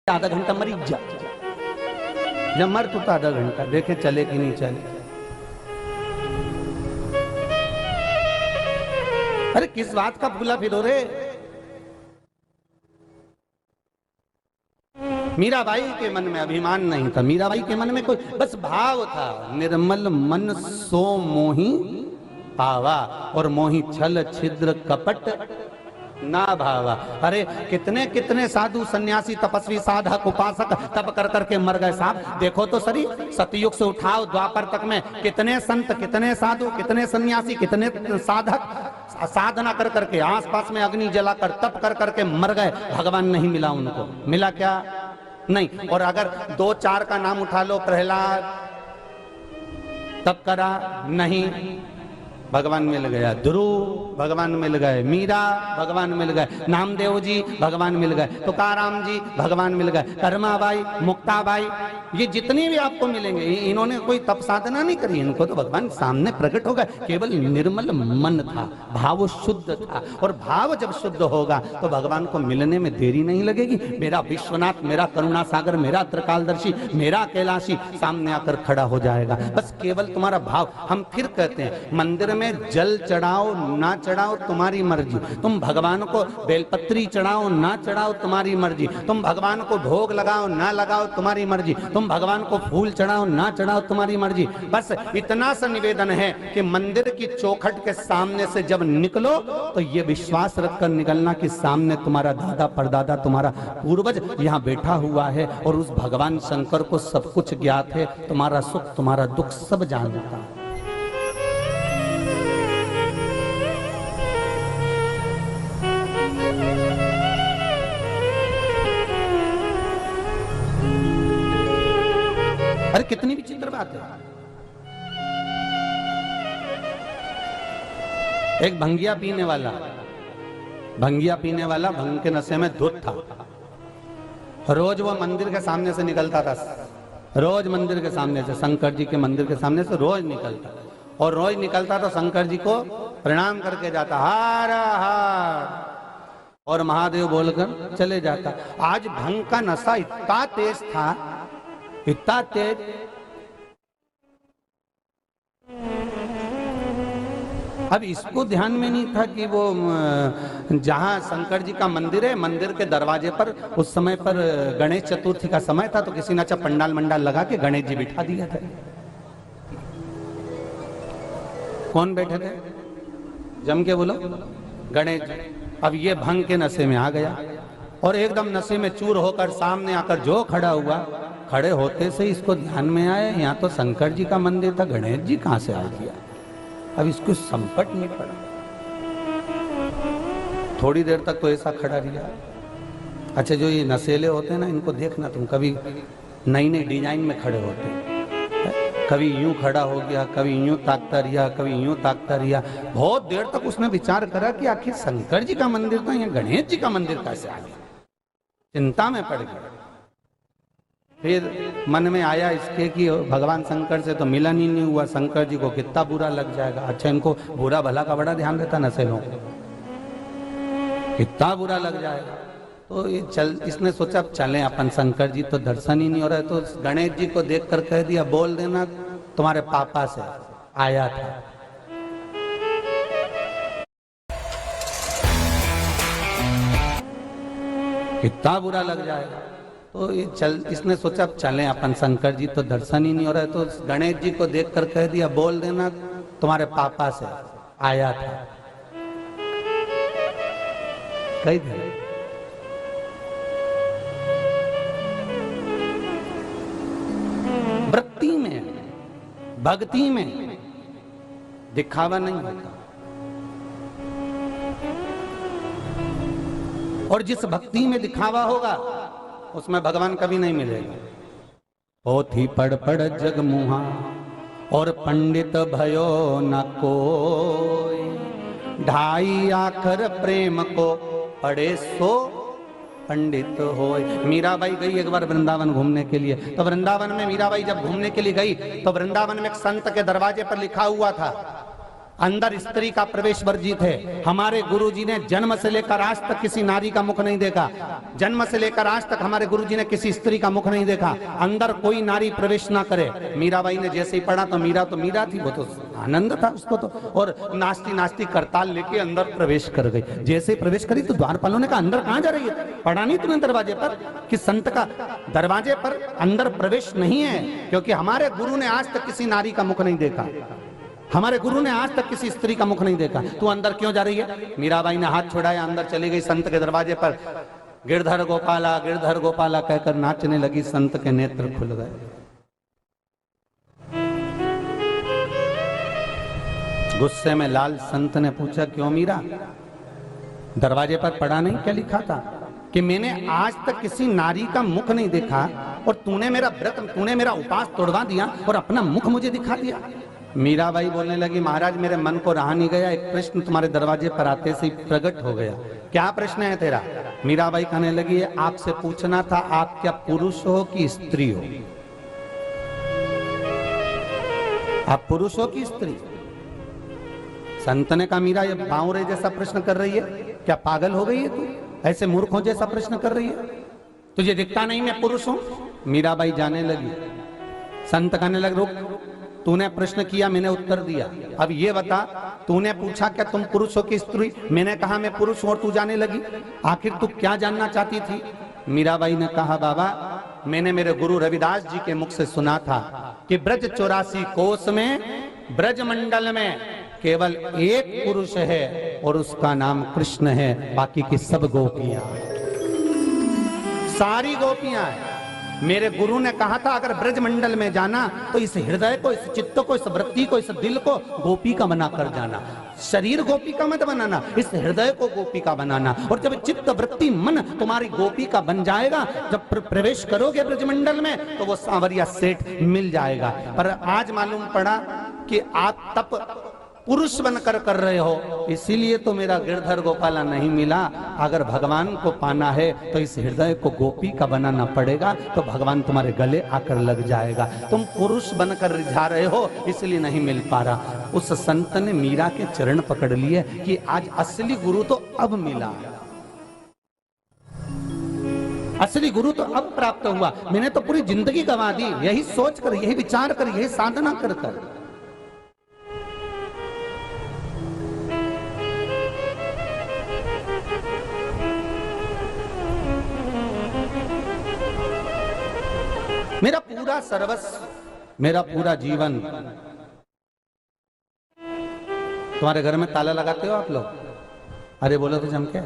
आधा घंटा मरीज जा, जब मर तो आधा घंटा देखे चले कि नहीं चले। अरे किस बात का फूला फिरो रे। मीराबाई के मन में अभिमान नहीं था, मीराबाई के मन में कोई बस भाव था, निर्मल मन सो मोही पावा, और मोही छल छिद्र कपट ना भावा। अरे कितने कितने साधु सन्यासी तपस्वी साधक उपासक तप कर करके मर गए साहब। देखो तो सही, सतयुग से उठाओ द्वापर तक में कितने संत, कितने साधु, कितने सन्यासी, कितने साधक साधना कर करके आसपास में अग्नि जलाकर तप कर करके मर गए, भगवान नहीं मिला उनको। मिला क्या? नहीं। और अगर दो चार का नाम उठा लो, प्रहलाद तप करा, नहीं, भगवान मिल गया। ध्रुव भगवान मिल गए, मीरा भगवान मिल गए, नामदेव जी भगवान मिल गए, तुकाराम जी भगवान मिल गए, कर्माबाई, मुक्ताबाई, ये जितने भी आपको मिलेंगे इन्होंने कोई तप साधना नहीं करी, इनको तो भगवान सामने प्रकट हो गए। केवल निर्मल मन था, भाव शुद्ध था, और भाव जब शुद्ध होगा तो भगवान को मिलने में देरी नहीं लगेगी। मेरा विश्वनाथ, मेरा करुणा सागर, मेरा त्रिकालदर्शी, मेरा कैलाशी सामने आकर खड़ा हो जाएगा। बस केवल तुम्हारा भाव। हम फिर कहते हैं मंदिर में जल चढ़ाओ ना चढ़ाओ तुम्हारी मर्जी, तुम भगवान को बेलपत्री चढ़ाओ ना चढ़ाओ तुम्हारी मर्जी, तुम भगवान को भोग लगाओ ना लगाओ तुम्हारी मर्जी, तुम भगवान को फूल चढ़ाओ ना चढ़ाओ तुम्हारी मर्जी। बस इतना सा निवेदन है कि मंदिर की चौखट के सामने से जब निकलो तो ये विश्वास रखकर निकलना कि सामने तुम्हारा दादा परदादा, तुम्हारा पूर्वज यहाँ बैठा हुआ है, और उस भगवान शंकर को सब कुछ ज्ञात है, तुम्हारा सुख तुम्हारा दुख सब जानता है। अरे कितनी विचित्र बात है। एक भंगिया पीने वाला भंग के नशे में धुत था। रोज वो मंदिर के सामने से निकलता था, रोज मंदिर के सामने से, शंकर जी के मंदिर के सामने से रोज निकलता, और रोज निकलता तो शंकर जी को प्रणाम करके जाता, हार हार, और महादेव बोलकर चले जाता। आज भंग का नशा इतना तेज था, इतना तेज, अब इसको ध्यान में नहीं था कि वो जहां शंकर जी का मंदिर है, मंदिर के दरवाजे पर उस समय पर गणेश चतुर्थी का समय था, तो किसी ने अच्छा पंडाल मंडाल लगा के गणेश जी बिठा दिया था। कौन बैठे थे? जम के बोलो, गणेश जी। अब ये भंग के नशे में आ गया, और एकदम नशे में चूर होकर सामने आकर जो खड़ा हुआ, खड़े होते से इसको ध्यान में आया यहाँ तो शंकर जी का मंदिर था, गणेश जी कहां से आ गया। अब इसको संकट नहीं पड़ा। थोड़ी देर तक तो ऐसा खड़ा रहा। अच्छा, जो ये नशेले होते हैं ना, इनको देखना तुम, कभी नई नई डिजाइन में खड़े होते हैं, कभी यूं खड़ा हो गया, कभी यूं ताकता रिया, कभी यूं ताकता रिया। बहुत देर तक उसने विचार करा कि आखिर शंकर जी का मंदिर था, या गणेश जी का मंदिर कैसे आ गया। चिंता में पड़ गया। फिर मन में आया इसके कि भगवान शंकर से तो मिलन ही नहीं हुआ, शंकर जी को कितना बुरा लग जाएगा। अच्छा, इनको बुरा भला का बड़ा ध्यान रहता नशेलों को, कितना बुरा लग जाएगा। तो ये इसने सोचा चलें अपन, शंकर जी तो दर्शन ही नहीं हो रहा है, तो गणेश जी को देखकर कह दिया, बोल देना तुम्हारे पापा से आया था। कितना बुरा लग जाएगा। तो ये इसने सोचा चलें अपन, शंकर जी तो दर्शन ही नहीं हो रहा है, तो गणेश जी को देखकर कह दिया, बोल देना तुम्हारे पापा से आया था। कह दिया। वृत्ति में, भक्ति में दिखावा नहीं होता, और जिस भक्ति में दिखावा होगा उसमें भगवान कभी नहीं मिलेगा। पोथी पढ़ पढ़ जग मुहा, और पंडित भयो न कोई, ढाई आखर प्रेम को पढ़े सो पंडित होय। मीराबाई गई एक बार वृंदावन घूमने के लिए, तो वृंदावन में मीराबाई जब घूमने के लिए गई तो वृंदावन में एक संत के दरवाजे पर लिखा हुआ था अंदर स्त्री का प्रवेश वर्जित है। हमारे गुरुजी ने जन्म से लेकर आज तक किसी नारी का मुख नहीं देखा। जन्म से लेकर आज तक हमारे गुरुजी ने किसी स्त्री का मुख नहीं देखा। अंदर कोई नारी प्रवेश ना करे। मीराबाई ने जैसे ही पढ़ा तो मीरा थी, वो तो आनंद था उसको तो, और नाचती नाचती करताल लेके अंदर प्रवेश कर गई। जैसे ही प्रवेश करी तो द्वारपालों ने कहा अंदर कहां जा रही है? पढ़ा नहीं तूने दरवाजे पर कि संत का दरवाजे पर अंदर प्रवेश नहीं है? क्योंकि हमारे गुरु ने आज तक किसी नारी का मुख नहीं देखा। हमारे गुरु ने आज तक किसी स्त्री का मुख नहीं देखा। तू अंदर क्यों जा रही है? मीराबाई ने हाथ छुड़ाया, अंदर चली गई संत के दरवाजे पर। गिरधर गोपाला कहकर नाचने लगी। संत के नेत्र खुल गए। गुस्से में लाल संत ने पूछा, क्यों मीरा? दरवाजे पर पढ़ा नहीं क्या लिखा था कि मैंने आज तक किसी नारी का मुख नहीं देखा, और तूने मेरा व्रत, तूने मेरा उपास तोड़वा दिया और अपना मुख मुझे दिखा दिया। मीराबाई बोलने लगी, महाराज मेरे मन को रहा नहीं गया, एक प्रश्न तुम्हारे दरवाजे पर आते से प्रकट हो गया। क्या प्रश्न है तेरा? मीराबाई कहने लगी, आपसे पूछना था, आप क्या पुरुष हो कि स्त्री हो? आप पुरुष हो कि स्त्री? संत ने कहा, मीरा ये बावरे जैसा प्रश्न कर रही है, क्या पागल हो गई है तू? ऐसे मूर्खों जैसा प्रश्न कर रही है? तुझे दिखता नहीं मैं पुरुष हूं? मीराबाई जाने लगी। संत कहने लगे, रुक, तूने प्रश्न किया, मैंने उत्तर दिया। अब ये बता, तूने पूछा क्या तुम पुरुष हो कि स्त्री? मैंने कहा मैं पुरुष हूं और तू जाने लगी। आखिर तू क्या जानना चाहती थी? मीराबाई ने कहा, बाबा मैंने मेरे गुरु रविदास जी के मुख से सुना था कि ब्रज 84 कोस में, ब्रज मंडल में केवल एक पुरुष है और उसका नाम कृष्ण है, बाकी की सब गोपियां, सारी गोपियां हैं। मेरे गुरु ने कहा था अगर ब्रज मंडल में जाना तो इस हृदय को, इस चित्त को, इस वृत्ति को, इस दिल को गोपी का बना कर जाना। शरीर गोपी का मत बनाना, इस हृदय को गोपी का बनाना। और जब चित्त वृत्ति मन तुम्हारी गोपी का बन जाएगा, जब प्रवेश करोगे ब्रजमंडल में, तो वो सांवरिया सेठ मिल जाएगा। पर आज मालूम पड़ा कि आप तप पुरुष बनकर कर रहे हो, इसीलिए तो मेरा गिरधर गोपाला नहीं मिला। अगर भगवान को पाना है तो इस हृदय को गोपी का बनाना पड़ेगा, तो भगवान तुम्हारे गले आकर लग जाएगा। तुम पुरुष बनकर रिझा रहे हो, इसलिए नहीं मिल पा रहा। उस संत ने मीरा के चरण पकड़ लिए कि आज असली गुरु तो अब मिला, असली गुरु तो अब प्राप्त हुआ। मैंने तो पूरी जिंदगी गंवा दी यही सोच कर, यही विचार कर, यही साधना कर कर। मेरा पूरा सर्वस्व, मेरा पूरा जीवन। तुम्हारे घर में ताला लगाते हो आप लोग? अरे बोलो तो जम के।